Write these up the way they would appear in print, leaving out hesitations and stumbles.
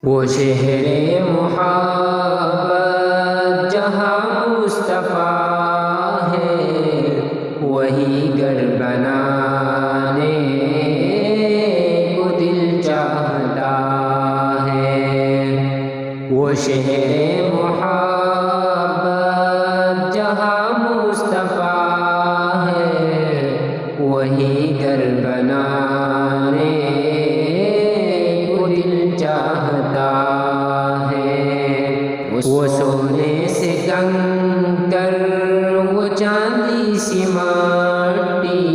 وہ شہر محبت جہاں مصطفیٰ ہے، وہی گھر بنانے کو دل چاہتا ہے۔ وہ شہر محبت جہاں مصطفیٰ ہے، وہی گھر بنانے کو دل چاہتا ہے۔ وہ سونے سے کنکر، وہ چاندی سی مٹی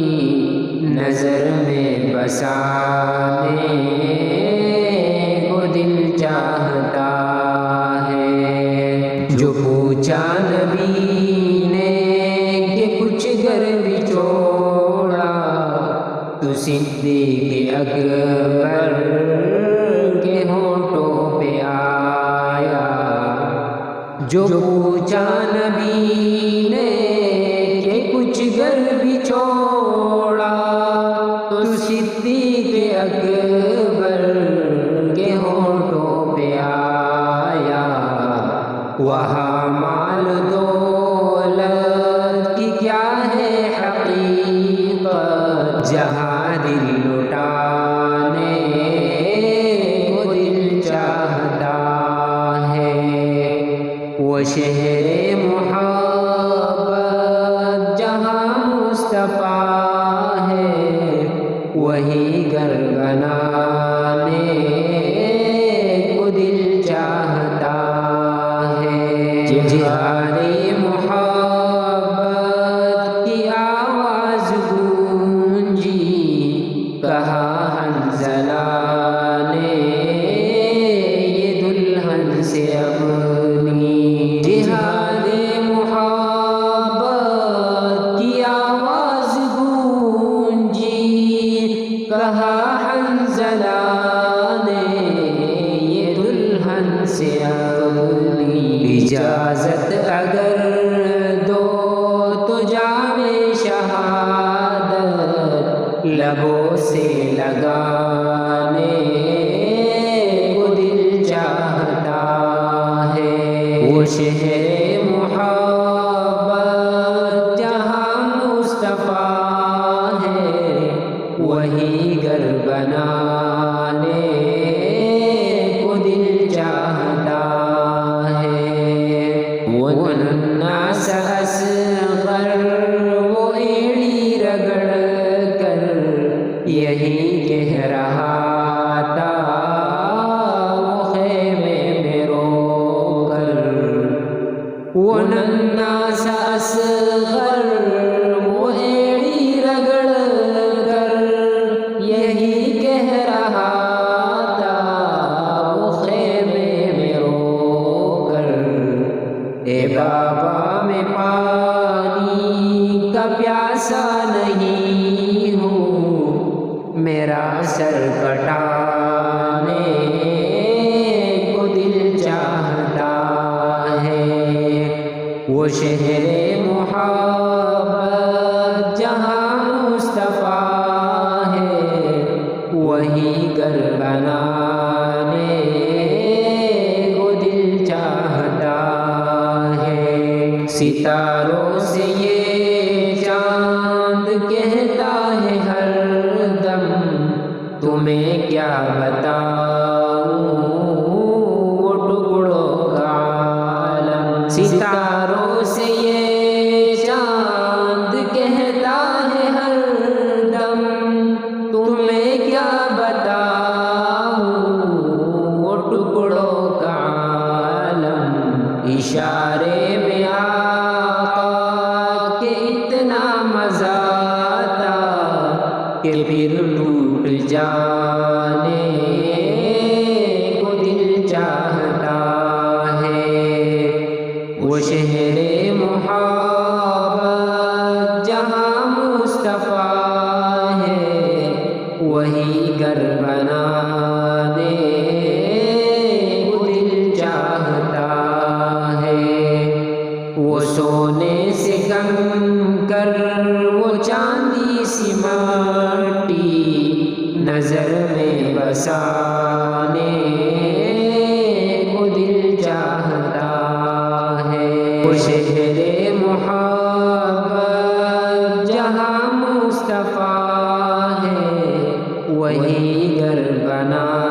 نظر میں بسانے کو دل چاہتا ہے۔ جو پوچھا نبی نے کہ کچھ گھر بھی چھوڑا، تو صدیق اکبر کے ہونٹوں پہ آیا۔ جو پوچھا نبی نے کہ کچھ گھر بھی چھوڑا، تو صدیق اکبر کے ہونٹوں پہ آیا۔ وہاں مال دولت کی کیا ہے حقیقت، جہاں دل لٹانے کو دل چاہتا ہے۔ وہ شہر محبت جہاں مصطفیٰ ہے، وہی گھر بنانے کو دل چاہتا ہے۔ جہاد محبت کی آواز گونجی، کہا حنظلہ نے یہ دلہن سے اپنی۔ جہاد محبت کی آواز گونجی، کہا حنظلہ نے یہ دلہن سے اپنی۔ اجازت اگر دو تو جام شہادت لبوں سے لگانے کو دل چاہتا ہے۔ وہ شہر محبت جہاں مصطفیٰ ہے، وہی گھر بنانے کو دل چاہتا ہے۔ وہ ننھا سا اصغر، وہ ایڑی رگڑ کر یہی کہہ رہا تھا، وہ خیمے میں رو کر۔ وہ ننھا سا اصغر، وہ ایڑی رگڑ کر یہی کہہ رہا تھا، وہ خیمے میں رو کر۔ اے بابا میں پانی کا پیاسا نہیں ہوں، میرا سر کٹانے کو دل چاہتا ہے۔ وہ شہر محبت جہاں مصطفیٰ ہے، وہی گھر بنانے کو دل چاہتا ہے۔ ستاروں سے یہ چاند کہتا ہے ہر دم، تمہیں کیا بتاؤں وہ ٹکڑوں کا عالم۔ ستاروں سے یہ چاند کہتا ہے ہر دم، تمہیں کیا بتاؤں وہ ٹکڑوں کا عالم۔ اشارے میں آقا کے اتنا مزہ آتا کہ پھر ٹوٹ جانے کو دل چاہتا ہے۔ وہ شہر محبت جہاں مصطفیٰ ہے وہی گھر بنا